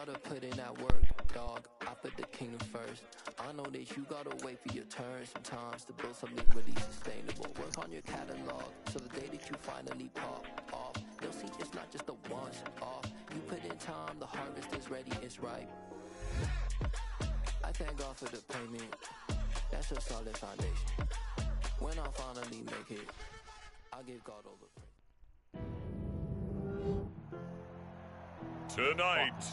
gotta put in that work, dog. I put the kingdom first. I know that you gotta wait for your turn sometimes to build something really sustainable. Work on your catalog, so the day that you finally pop off, you'll see it's not just a once off. You put in time, the harvest is ready, it's ripe. I thank God for the payment. That's a solid foundation. When I finally make it, I'll give God all the praise. Tonight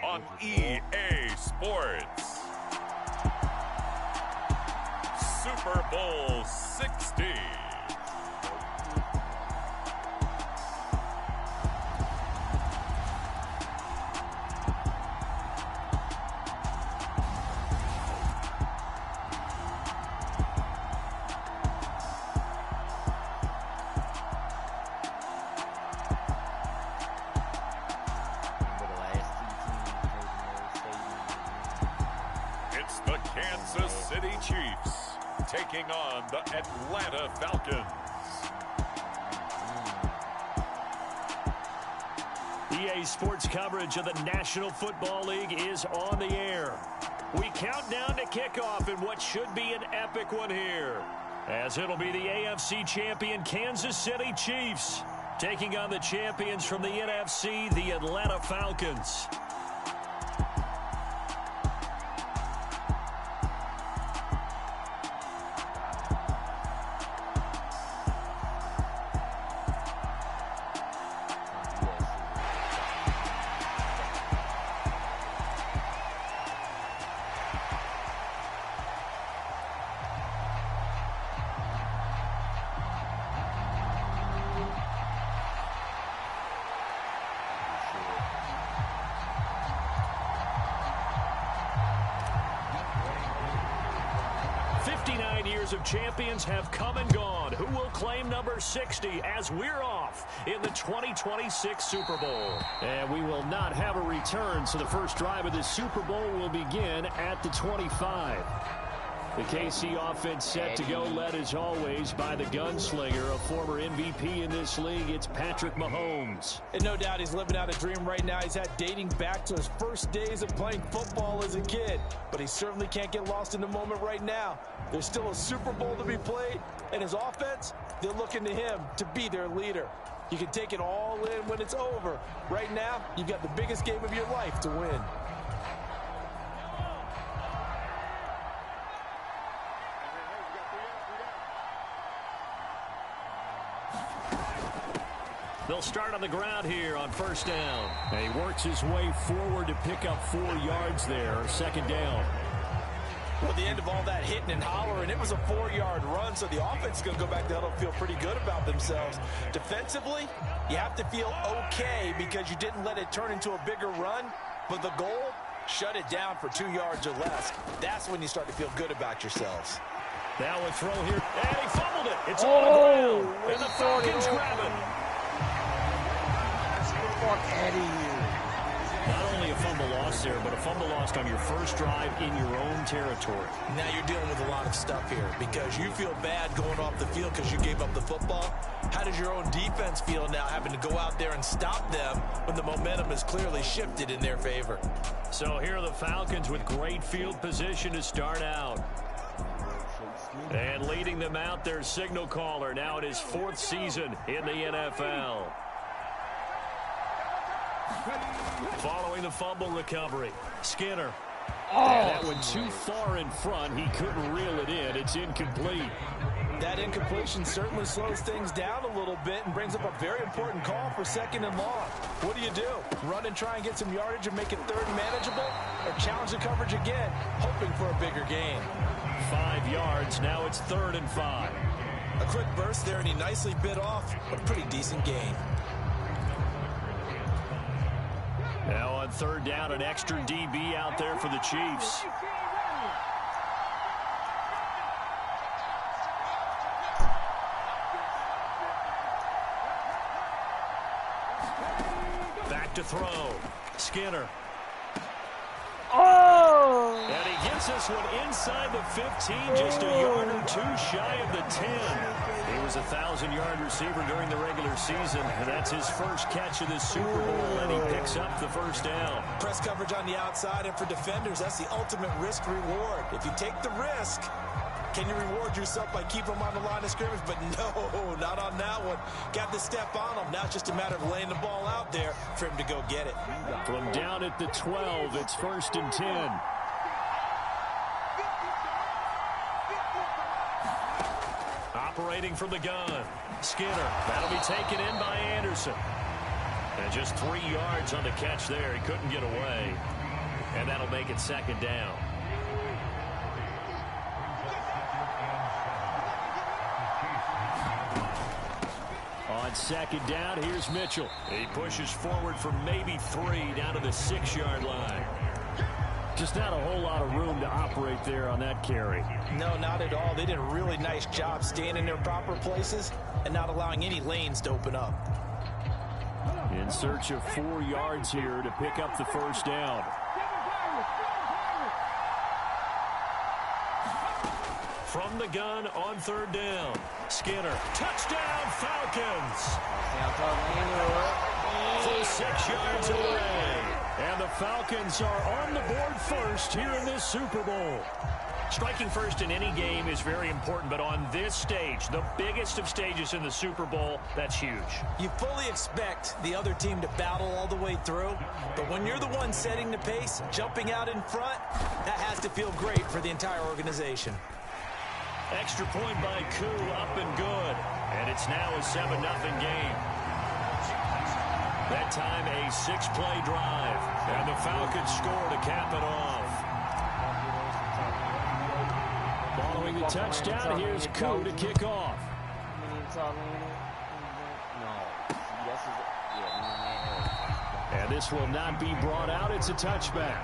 on EA Sports, Super Bowl 60. Kansas City Chiefs taking on the Atlanta Falcons. EA Sports coverage of the National Football League is on the air. We count down to kickoff in what should be an epic one here, as it'll be the AFC champion Kansas City Chiefs taking on the champions from the NFC, the Atlanta Falcons. Of champions have come and gone. Who will claim number 60 as we're off in the 2026 Super Bowl? And we will not have a return, so the first drive of the Super Bowl will begin at the 25. The KC offense set to go, led as always by the gunslinger, a former MVP in this league. It's Patrick Mahomes. And no doubt he's living out a dream right now. He's had dating back to his first days of playing football as a kid. But he certainly can't get lost in the moment right now. There's still a Super Bowl to be played, and his offense, they're looking to him to be their leader. You can take it all in when it's over. Right now, you've got the biggest game of your life to win. They'll start on the ground here on first down. And he works his way forward to pick up 4 yards there, second down. Well, at the end of all that hitting and hollering, it was a 4-yard run, so the offense is going to go back to huddle and feel pretty good about themselves. Defensively, you have to feel okay because you didn't let it turn into a bigger run, but the goal, shut it down for 2 yards or less. That's when you start to feel good about yourselves. Now a throw here, and he fumbled it. It's on the ground, and the Falcons grab it. Not only a fumble loss there, but a fumble lost on your first drive in your own territory. Now you're dealing with a lot of stuff here because you feel bad going off the field because you gave up the football. How does your own defense feel now having to go out there and stop them when the momentum is clearly shifted in their favor? So here are the Falcons with great field position to start out. And leading them out, their signal caller now in his 4th season in the NFL. Following the fumble recovery, Skinner. And that went too far in front. He couldn't reel it in. It's incomplete. That incompletion certainly slows things down a little bit and brings up a very important call for 2nd and long. What do? Run and try and get some yardage and make it 3rd and manageable? Or challenge the coverage again, hoping for a bigger gain? 5 yards. Now it's 3rd and 5. A quick burst there, and he nicely bit off a pretty decent gain. Now on 3rd down, an extra DB out there for the Chiefs. Back to throw. Skinner. Oh! And he gets this one inside the 15, just a yard or 2 shy of the 10. He was a 1,000-yard receiver during the regular season, and that's his first catch of this Super Bowl, and he picks up the first down. Press coverage on the outside, and for defenders, that's the ultimate risk-reward. If you take the risk, can you reward yourself by keeping them on the line of scrimmage? But no, not on that one. Got the step on him. Now it's just a matter of laying the ball out there for him to go get it. From down at the 12, it's 1st and 10. Operating from the gun, Skinner. That'll be taken in by Anderson. And just 3 yards on the catch there. He couldn't get away. And that'll make it 2nd down. On 2nd down, here's Mitchell. He pushes forward for maybe 3 down to the 6-yard line. Just not a whole lot of room to operate there on that carry. No, not at all. They did a really nice job staying in their proper places and not allowing any lanes to open up. In search of 4 yards here to pick up the first down. From the gun on 3rd down. Skinner. Touchdown, Falcons. Full 6 yards away. And the Falcons are on the board first here in this Super Bowl. Striking first in any game is very important, but on this stage, the biggest of stages in the Super Bowl, that's huge. You fully expect the other team to battle all the way through, but when you're the one setting the pace, jumping out in front, that has to feel great for the entire organization. Extra point by Koo, up and good. And it's now a 7-0 game. That time a 6-play drive. And the Falcons score to cap it off. Following the touchdown, here's Koo to kick off. And this will not be brought out. It's a touchback.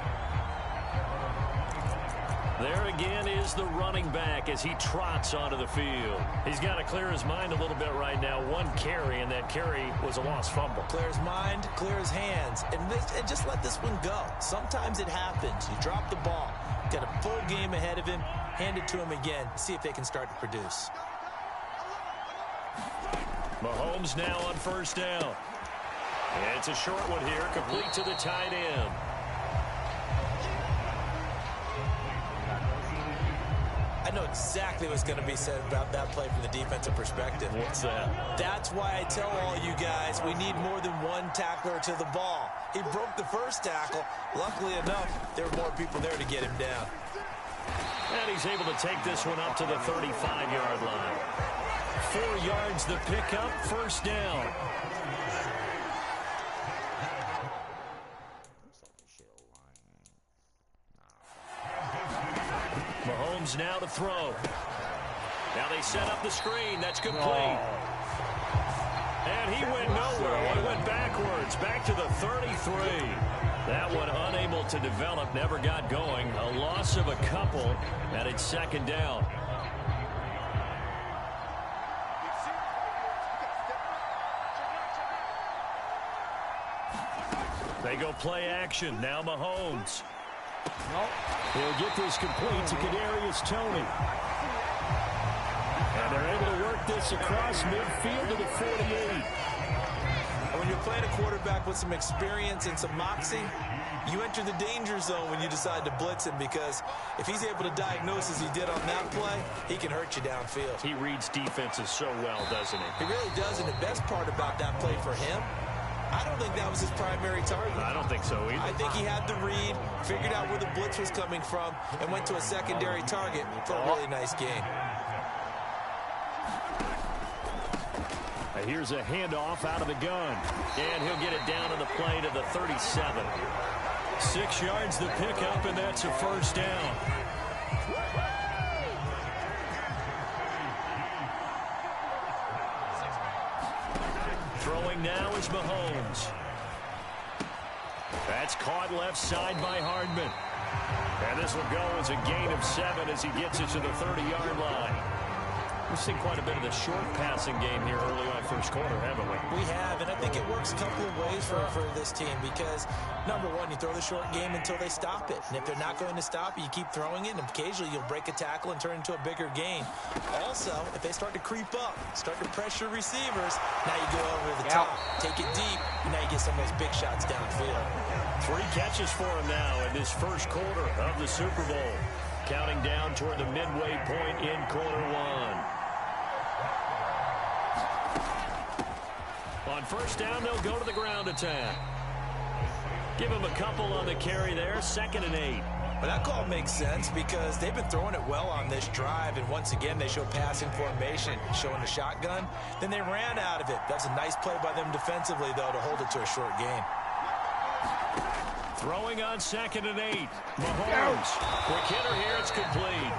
There again is the running back as he trots onto the field. He's got to clear his mind a little bit right now. 1 carry, and that carry was a lost fumble. Clear his mind, clear his hands, and just let this one go. Sometimes it happens. You drop the ball. Got a full game ahead of him. Hand it to him again. See if they can start to produce. Mahomes now on 1st down. And it's a short one here, complete to the tight end. I know exactly what's going to be said about that play from the defensive perspective. What's that? That's why I tell all you guys we need more than 1 tackler to the ball. He broke the first tackle. Luckily enough, there were more people there to get him down. And he's able to take this one up to the 35-yard line. 4 yards the pickup, 1st down. Mahomes now to throw. Now they set up the screen. That's complete. And he went nowhere. He went backwards, back to the 33. That one unable to develop, never got going. A loss of a couple, and it's 2nd down. They go play action. Now Mahomes. He'll get this complete to Kadarius Toney. And they're able to work this across midfield to the 48. When you're playing a quarterback with some experience and some moxie, you enter the danger zone when you decide to blitz him, because if he's able to diagnose as he did on that play, he can hurt you downfield. He reads defenses so well, doesn't he? He really does, and the best part about that play for him, I don't think that was his primary target. I don't think so either. I think he had the read, figured out where the blitz was coming from, and went to a secondary target for a really nice game. Here's a handoff out of the gun. And he'll get it down on the play to the 37. 6 yards the pickup, and that's a 1st down. Throwing now is Mahomes. That's caught left side by Hardman. And this will go as a gain of 7 as he gets it to the 30-yard line. We've seen quite a bit of the short passing game here early on first quarter, haven't we? We have, and I think it works a couple of ways for this team because, number one, you throw the short game until they stop it. And if they're not going to stop it, you keep throwing it, and occasionally you'll break a tackle and turn it into a bigger gain. Also, if they start to creep up, start to pressure receivers, now you go over the top, take it deep, and now you get some of those big shots downfield. 3 catches for him now in this first quarter of the Super Bowl. Counting down toward the midway point in quarter 1. On first down, they'll go to the ground attack. Give him a couple on the carry there, 2nd and 8. Well, that call makes sense because they've been throwing it well on this drive, and once again, they show passing formation, showing a shotgun. Then they ran out of it. That's a nice play by them defensively, though, to hold it to a short gain. Throwing on 2nd and 8. Mahomes. Quick hitter here. It's complete.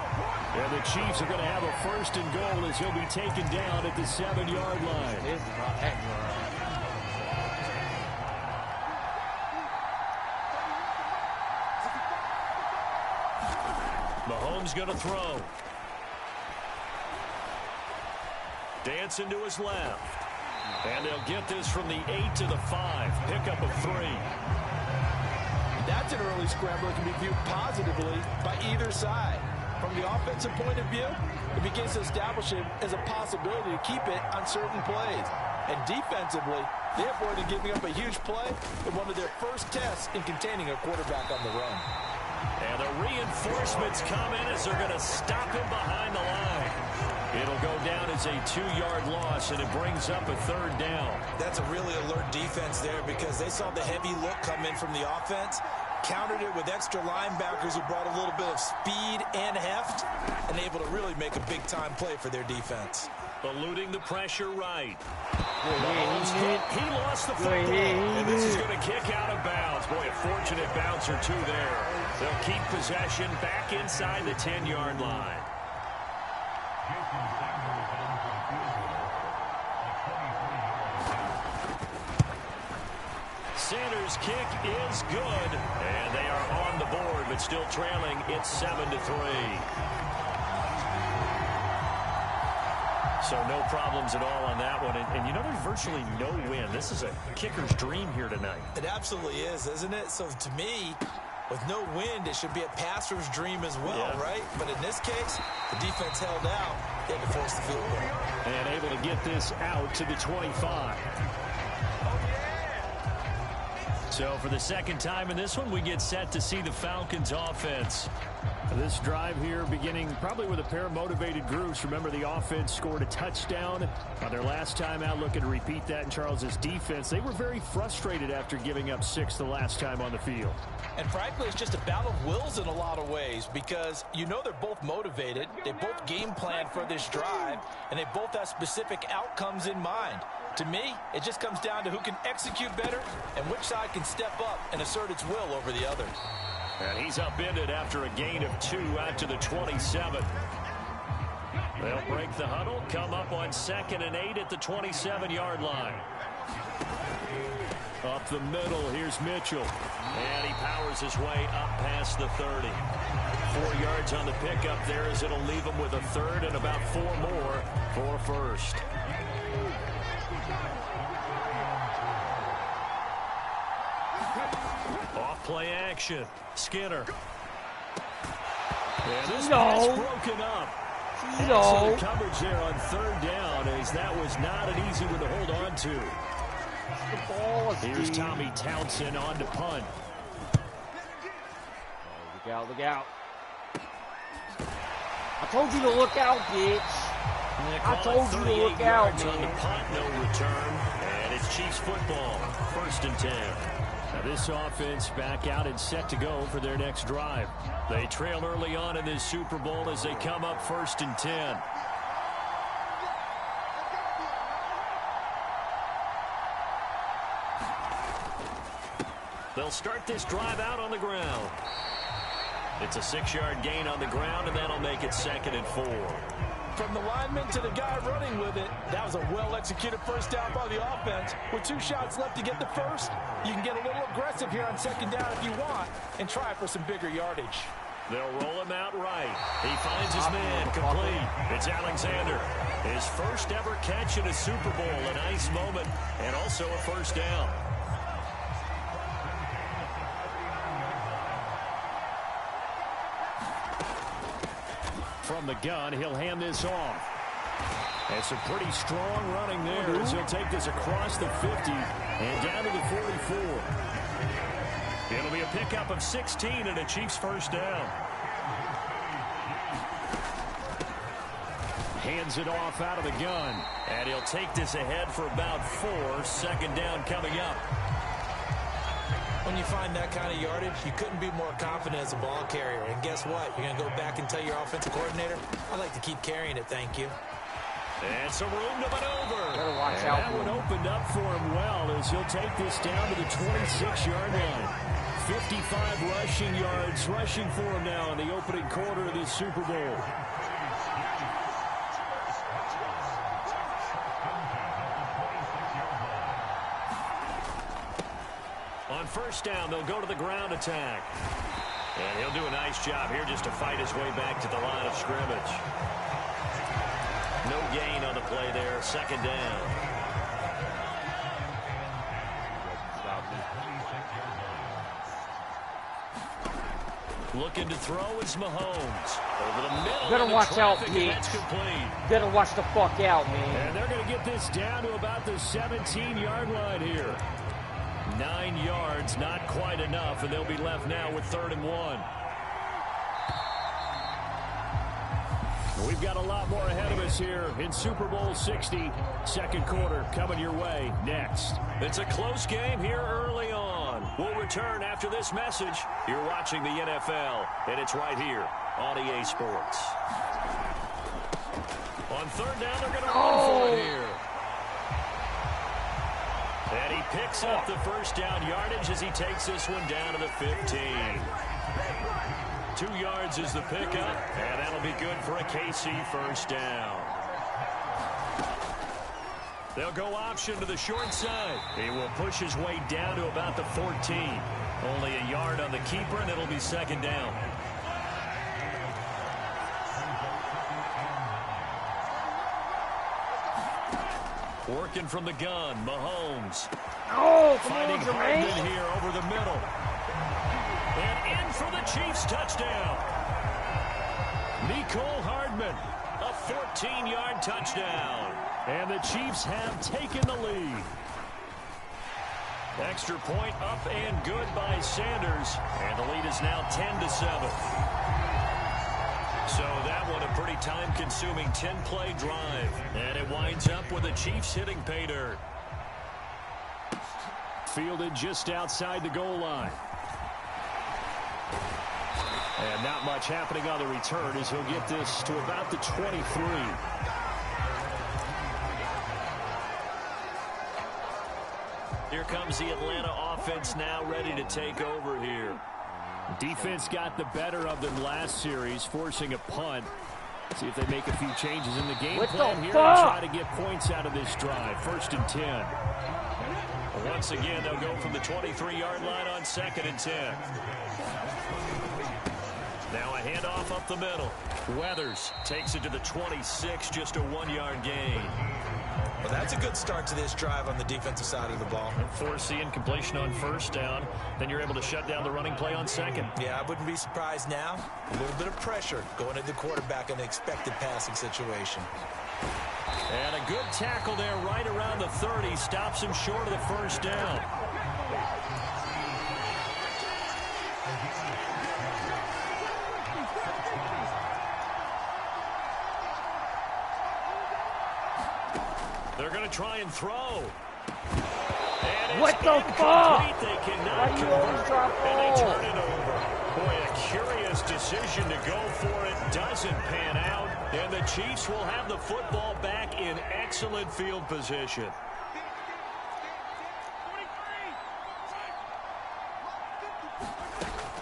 And the Chiefs are going to have a 1st and goal as he'll be taken down at the 7-yard line. Mahomes going to throw. Dancing to his left. And they'll get this from the 8 to the 5. Pickup of 3. That's an early scramble that can be viewed positively by either side. From the offensive point of view, it begins to establish it as a possibility to keep it on certain plays. And defensively, they avoided giving up a huge play in one of their first tests in containing a quarterback on the run. And the reinforcements come in as they're going to stop him behind the line. It'll go down as a 2-yard loss, and it brings up a 3rd down. That's a really alert defense there because they saw the heavy look come in from the offense, countered it with extra linebackers who brought a little bit of speed and heft, and able to really make a big-time play for their defense. Eluding the pressure right. Mahomes hit. He lost the football, and this is going to kick out of bounds. Boy, a fortunate bounce or two there. They'll keep possession back inside the 10-yard line. Sanders' kick is good, and they are on the board, but still trailing. It's 7-3. So no problems at all on that one. And you know, there's virtually no win. This is a kicker's dream here tonight. It absolutely is, isn't it? So to me, with no wind, it should be a passer's dream as well, right? But in this case, the defense held out. They had to force the field goal. And able to get this out to the 25. So for the 2nd time in this one, we get set to see the Falcons offense. This drive here beginning probably with a pair of motivated groups. Remember, the offense scored a touchdown on their last time out. Looking to repeat that in Charles's defense. They were very frustrated after giving up 6 the last time on the field. And frankly, it's just a battle of wills in a lot of ways because you know they're both motivated. They both game plan for this drive, and they both have specific outcomes in mind. To me, it just comes down to who can execute better and which side can step up and assert its will over the other. And he's upended after a gain of 2 out to the 27. They'll break the huddle, come up on 2nd and 8 at the 27-yard line. Up the middle, here's Mitchell. And he powers his way up past the 30. 4 yards on the pickup there as it'll leave him with a 3rd and about 4 more for 1st. Off play action. Skinner. And this guy's broken up. Excellent coverage there on 3rd down as that was not an easy one to hold on to. Here's Tommy Townsend on to punt. Look out, look out. I told you to look out, bitch. I told you to look out, man. On the punt, no return. And it's Chiefs football. 1st and 10. Now this offense back out and set to go for their next drive. They trail early on in this Super Bowl as they come up 1st and 10. They'll start this drive out on the ground. It's a 6-yard gain on the ground, and that'll make it 2nd and 4. From the lineman to the guy running with it, that was a well-executed 1st down by the offense. With 2 shots left to get the 1st, you can get a little aggressive here on 2nd down if you want and try for some bigger yardage. They'll roll him out right. He finds his man complete. It's Alexander. His first ever catch in a Super Bowl. A nice moment and also a first down. From the gun, he'll hand this off. It's a pretty strong running there as he'll take this across the 50 and down to the 44. It'll be a pickup of 16 and a Chiefs first down. Hands it off out of the gun. And he'll take this ahead for about 4. Second down coming up. When you find that kind of yardage, you couldn't be more confident as a ball carrier. And guess what? You're going to go back and tell your offensive coordinator, I'd like to keep carrying it, thank you. And some room to maneuver. Better watch out. That one opened up for him well as he'll take this down to the 26-yard line. 55 rushing yards rushing for him now in the opening quarter of this Super Bowl. On first down, they'll go to the ground attack. And he'll do a nice job here just to fight his way back to the line of scrimmage. No gain on the play there. Second down. Looking to throw is Mahomes. Over the middle. Better watch out, Pete. Better watch the fuck out, man. And they're going to get this down to about the 17-yard line here. 9 yards, not quite enough, and they'll be left now with 3rd and 1. We've got a lot more ahead of us here in Super Bowl 60. Second quarter coming your way next. It's a close game here early on. We'll return after this message. You're watching the NFL, and it's right here on EA Sports. On third down, they're going to run for it here. And he picks up the first down yardage as he takes this one down to the 15. 2 yards is the pickup, and that'll be good for a KC first down. They'll go option to the short side. He will push his way down to about the 14. Only a yard on the keeper, and it'll be second down. Working from the gun, Mahomes. Oh, finding Hardman here over the middle. And in for the Chiefs touchdown. Nicole Hardman, a 14-yard touchdown. And the Chiefs have taken the lead. Extra point up and good by Sanders. And the lead is now 10-7. So that one a pretty time-consuming 10-play drive. And it winds up with the Chiefs hitting pay dirt. Fielded just outside the goal line. And not much happening on the return as he'll get this to about the 23. Here comes the Atlanta offense now ready to take over here. Defense got the better of them last series, forcing a punt. See if they make a few changes in the game plan here and try to get points out of this drive. 1st and 10. Once again, they'll go from the 23-yard line on 2nd and 10. Now a handoff up the middle. Weathers takes it to the 26, just a 1-yard gain. Well, that's a good start to this drive on the defensive side of the ball. Force the incompletion on first down. Then you're able to shut down the running play on second. Yeah, I wouldn't be surprised now. A little bit of pressure going at the quarterback in an expected passing situation. And a good tackle there right around the 30. Stops him short of the first down. They're going to try and throw. And what the fuck? They cannot Why do you always drop and they ball? turn it over. Boy, a curious decision to go for it. Doesn't pan out. And the Chiefs will have the football back in excellent field position.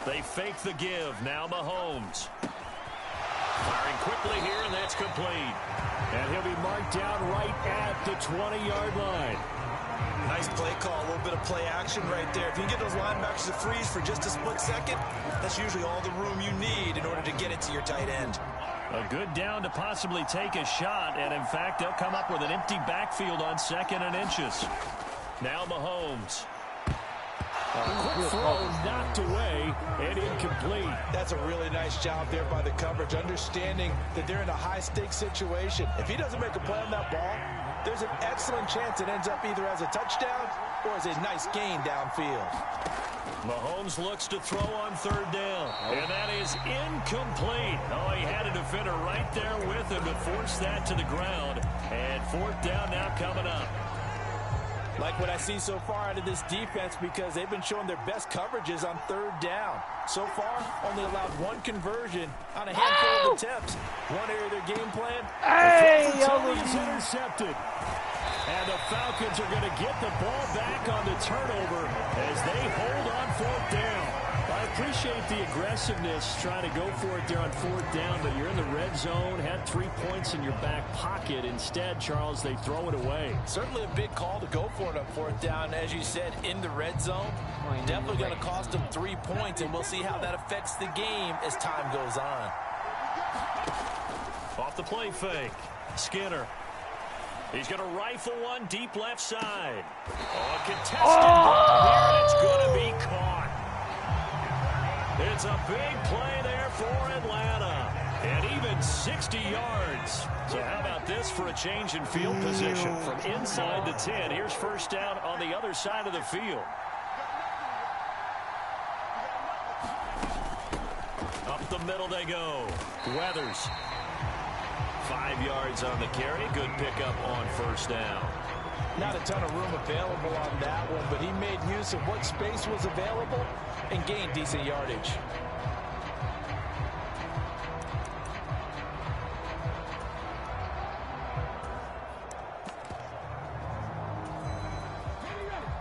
They fake the give. Now Mahomes. Firing quickly here, and that's complete. And he'll be marked down right at at the 20-yard line. Nice play call, a little bit of play action right there. If you can get those linebackers to freeze for just a split second, that's usually all the room you need in order to get it to your tight end. A good down to possibly take a shot, and in fact, they'll come up with an empty backfield on 2nd and inches. Now Mahomes. Quick throw knocked away and incomplete. That's a really nice job there by the coverage, understanding that they're in a high-stakes situation. If he doesn't make a play on that ball, there's an excellent chance it ends up either as a touchdown or as a nice gain downfield. Mahomes looks to throw on 3rd down, and that is incomplete. Oh, he had a defender right there with him to force that to the ground, and 4th down now coming up. Like what I see so far out of this defense, because they've been showing their best coverages on 3rd down. So far, only allowed 1 conversion on a handful of attempts. One area of their game plan. Is intercepted. And the Falcons are going to get the ball back on the turnover as they hold on 4th down. I appreciate the aggressiveness trying to go for it there on 4th down, but you're in the red zone, had 3 points in your back pocket. Instead, Charles, they throw it away. Certainly a big call to go for it on 4th down. As you said, in the red zone, definitely going to cost them 3 points, and we'll see how that affects the game as time goes on. Off the play fake, Skinner. He's going to rifle one deep left side. Oh, contested here, and it's going to be caught. It's a big play there for Atlanta, and even 60 yards. So how about this for a change in field position from inside the 10? Here's 1st down on the other side of the field. Up the middle they go. Weathers. 5 yards on the carry. Good pickup on 1st down. Not a ton of room available on that one, but he made use of what space was available and gained decent yardage.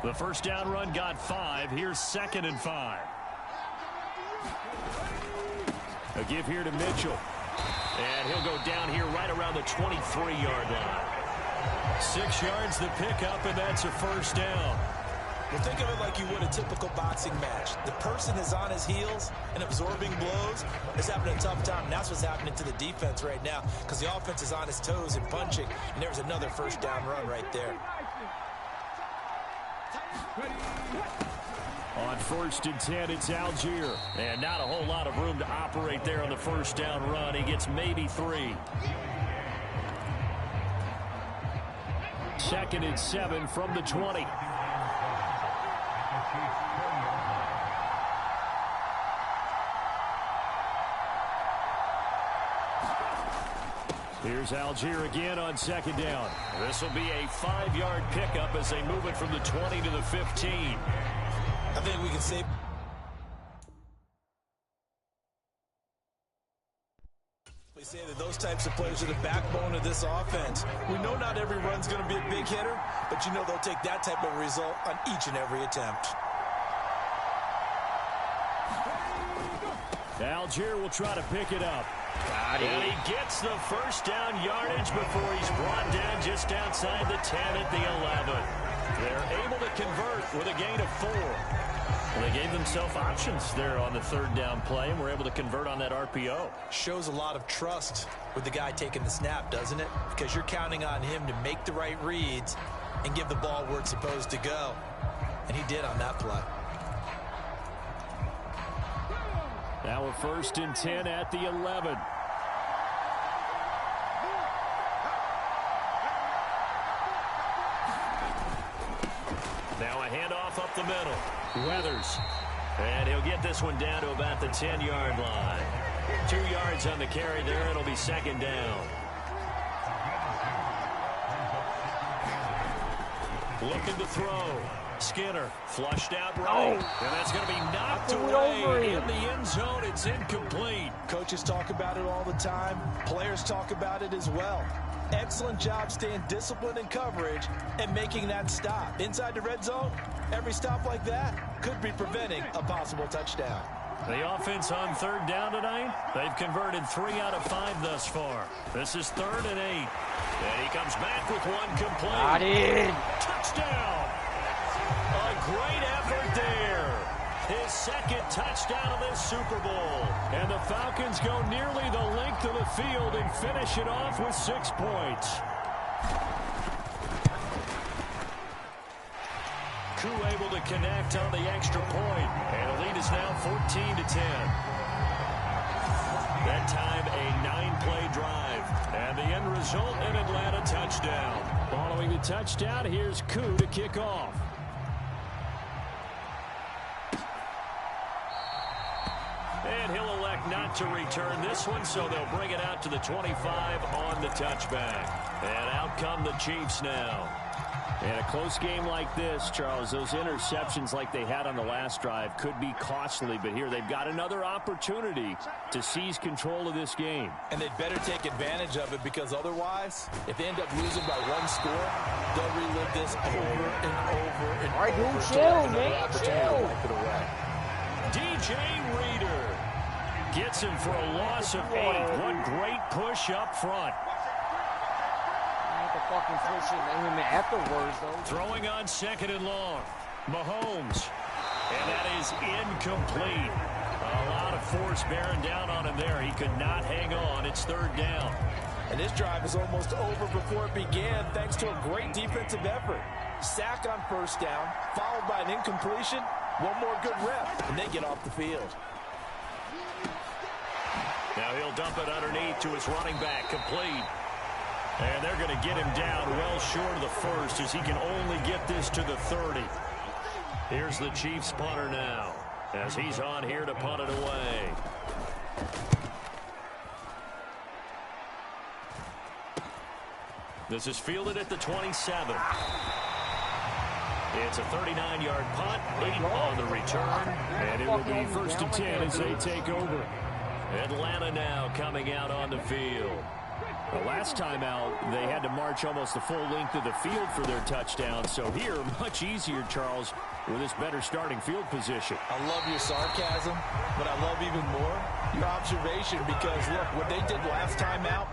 The 1st down run got 5. Here's 2nd and 5. A give here to Mitchell. And he'll go down here right around the 23-yard line. 6 yards the pickup, and that's a 1st down. Well, think of it like you would a typical boxing match. The person is on his heels and absorbing blows. Is having a tough time, and that's what's happening to the defense right now, because the offense is on his toes and punching, and there's another 1st down run right there. On 1st and 10, it's Algier. And not a whole lot of room to operate there on the 1st down run. He gets maybe 3. 2nd and 7 from the 20. Here's Algier again on 2nd down. This will be a 5-yard pickup as they move it from the 20 to the 15. I think we can say that those types of players are the backbone of this offense. We know not every run's going to be a big hitter, but you know they'll take that type of result on each and every attempt. Algier will try to pick it up. And he gets the 1st down yardage before he's brought down just outside the 10 at the 11. They're able to convert with a gain of 4. Well, they gave themselves options there on the 3rd down play, and were able to convert on that RPO. Shows a lot of trust with the guy taking the snap, doesn't it? Because you're counting on him to make the right reads and give the ball where it's supposed to go. And he did on that play. Now a 1st and 10 at the 11. Now a handoff up the middle. Weathers. And he'll get this one down to about the 10-yard line. 2 yards on the carry there. It'll be 2nd down. Looking to throw. Skinner flushed out right. And that's going to be knocked away in the end zone. It's incomplete. Coaches talk about it all the time. Players talk about it as well. Excellent job staying disciplined in coverage and making that stop. Inside the red zone, every stop like that could be preventing a possible touchdown. The offense on third down tonight, they've converted 3 out of 5 thus far. This is 3rd and 8. And he comes back with one complete. Got it. Touchdown. A great effort there. His 2nd touchdown of this Super Bowl. And the Falcons go nearly the length of the field and finish it off with 6 points. Koo able to connect on the extra point. And the lead is now 14-10. That time a 9-play drive. And the end result, an Atlanta touchdown. Following the touchdown, here's Koo to kick off. And he'll elect not to return this one, so they'll bring it out to the 25 on the touchback. And out come the Chiefs now. In a close game like this, Charles, those interceptions like they had on the last drive could be costly, but here they've got another opportunity to seize control of this game. And they'd better take advantage of it, because otherwise, if they end up losing by 1 score, they'll relive this over and over and All right, over. dude, chill, man, chill. DJ Reader gets him for a loss of 8. What great push up front. Fucking pushing him afterwards, though. Throwing on 2nd and long. Mahomes. And that is incomplete. A lot of force bearing down on him there. He could not hang on. It's 3rd down. And this drive is almost over before it began, thanks to a great defensive effort. Sack on 1st down, followed by an incompletion. One more good rep, and they get off the field. Now he'll dump it underneath to his running back, complete. And they're going to get him down well short of the 1st, as he can only get this to the 30. Here's the Chiefs punter now, as he's on here to punt it away. This is fielded at the 27. It's a 39-yard punt, 8 on the return, and it will be 1st and 10 as they take over. Atlanta now coming out on the field. The last time out, they had to march almost the full length of the field for their touchdown. So here, much easier, Charles, with this better starting field position. I love your sarcasm, but I love even more your observation, because, look, what they did last time out,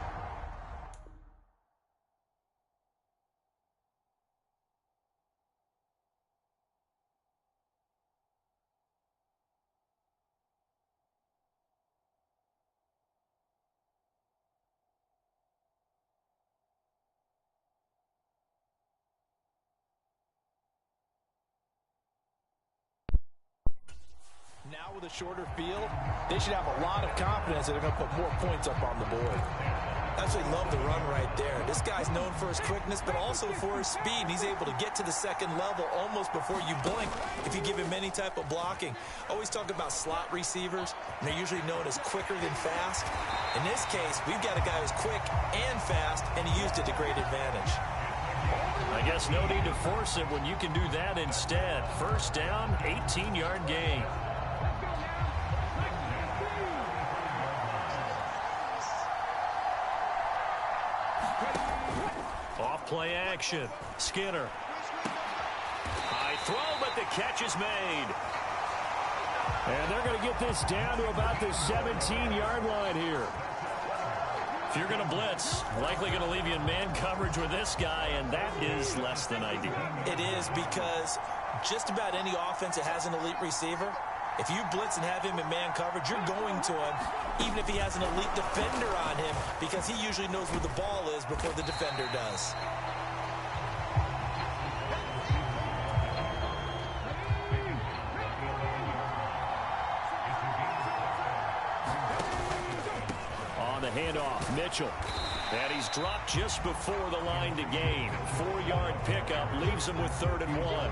now with a shorter field, they should have a lot of confidence that they're going to put more points up on the board. I actually love the run right there. This guy's known for his quickness, but also for his speed. And he's able to get to the 2nd level almost before you blink if you give him any type of blocking. Always talk about slot receivers, and they're usually known as quicker than fast. In this case, we've got a guy who's quick and fast, and he used it to great advantage. I guess no need to force it when you can do that instead. 1st down, 18-yard gain. Off-play action. Skinner. High throw, but the catch is made. And they're going to get this down to about the 17-yard line here. If you're going to blitz, likely going to leave you in man coverage with this guy, and that is less than ideal. It is, because just about any offense that has an elite receiver, if you blitz and have him in man coverage, you're going to him, even if he has an elite defender on him, because he usually knows where the ball is before the defender does. On the handoff, Mitchell. And he's dropped just before the line to gain. 4-yard pickup leaves him with 3rd and 1.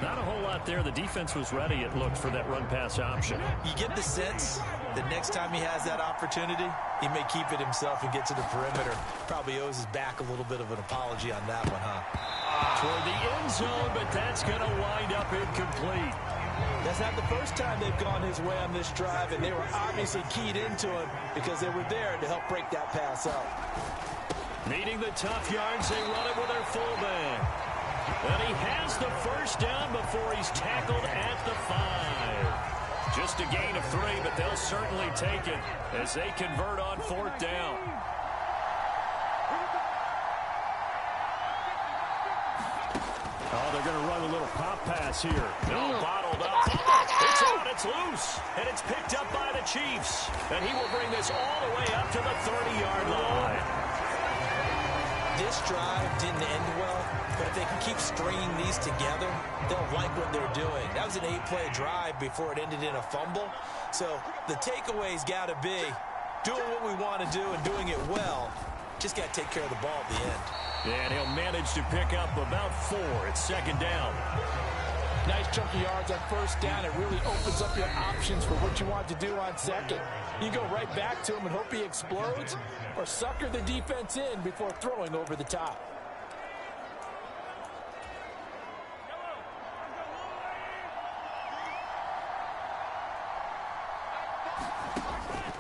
Not a whole lot there. The defense was ready, it looked, for that run-pass option. You get the sense that next time he has that opportunity, he may keep it himself and get to the perimeter. Probably owes his back a little bit of an apology on that one, huh? Toward the end zone, but that's going to wind up incomplete. That's not the first time they've gone his way on this drive, and they were obviously keyed into him because they were there to help break that pass up. Needing the tough yards, they run it with their fullback. And he has the 1st down before he's tackled at the 5. Just a gain of 3, but they'll certainly take it as they convert on 4th down. Oh, they're going to run a little pop pass here. No, bottled up. It's out, it's loose, and it's picked up by the Chiefs. And he will bring this all the way up to the 30-yard line. This drive didn't end well, but if they can keep stringing these together, they'll like what they're doing. That was an 8-play drive before it ended in a fumble. So the takeaway's got to be doing what we want to do and doing it well. Just got to take care of the ball at the end. And he'll manage to pick up about 4. It's 2nd down. Nice chunk of yards on 1st down. It really opens up your options for what you want to do on 2nd. You go right back to him and hope he explodes, or sucker the defense in before throwing over the top.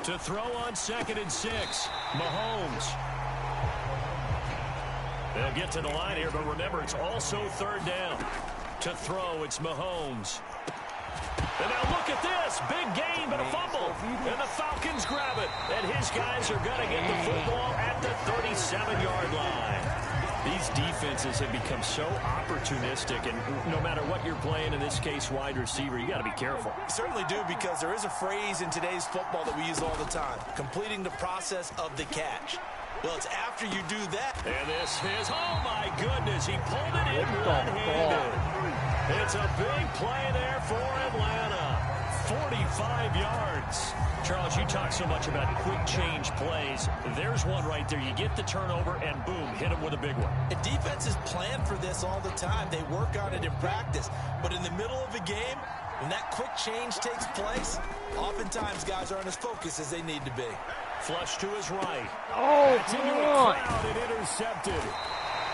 To throw on 2nd and 6, Mahomes. They'll get to the line here, but remember, it's also 3rd down. To throw, it's Mahomes. And now look at this. Big gain, but a fumble. And the Falcons grab it. And his guys are going to get the football at the 37-yard line. These defenses have become so opportunistic, and no matter what you're playing, in this case, wide receiver, you got to be careful. You certainly do, because there is a phrase in today's football that we use all the time, completing the process of the catch. Well, it's after you do that. And this is, oh my goodness, he pulled it in one-handed. It's a big play there for Atlanta. 45 yards. Charles, you talk so much about quick change plays. There's one right there. You get the turnover, and boom, hit him with a big one. And defenses plan for this all the time. They work on it in practice. But in the middle of a game, when that quick change takes place, oftentimes guys aren't as focused as they need to be. Flush to his right. Oh, That's into a crowd and intercepted.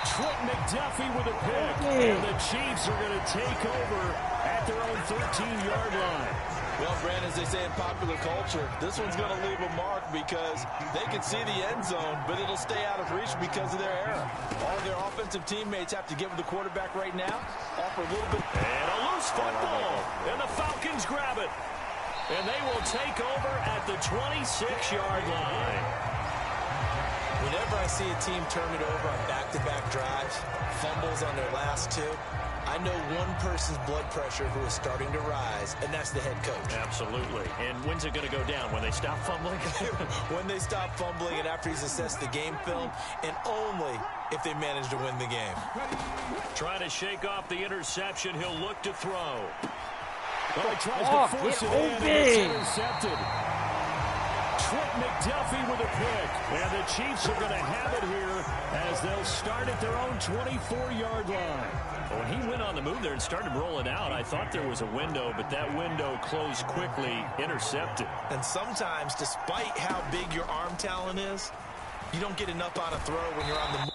Trent McDuffie with a pick. And the Chiefs are going to take over at their own 13-yard line. Well, Brandon, as they say in popular culture, this one's going to leave a mark because they can see the end zone, but it'll stay out of reach because of their error. All their offensive teammates have to get with the quarterback right now, offer a little bit. And a loose football. And the Falcons grab it. And they will take over at the 26-yard line. Whenever I see a team turn it over on back-to-back drives, fumbles on their last 2, I know one person's blood pressure who is starting to rise, and that's the head coach. Absolutely. And when's it going to go down? When they stop fumbling? When they stop fumbling and after he's assessed the game film, and only if they manage to win the game. Trying to shake off the interception. He'll look to throw. Well, he tries to force it in, and it's intercepted. Trent McDuffie with a pick. And the Chiefs are going to have it here as they'll start at their own 24-yard line. When he went on the move there and started rolling out, I thought there was a window, but that window closed quickly, intercepted. And sometimes, despite how big your arm talent is, you don't get enough on a throw when you're on the move.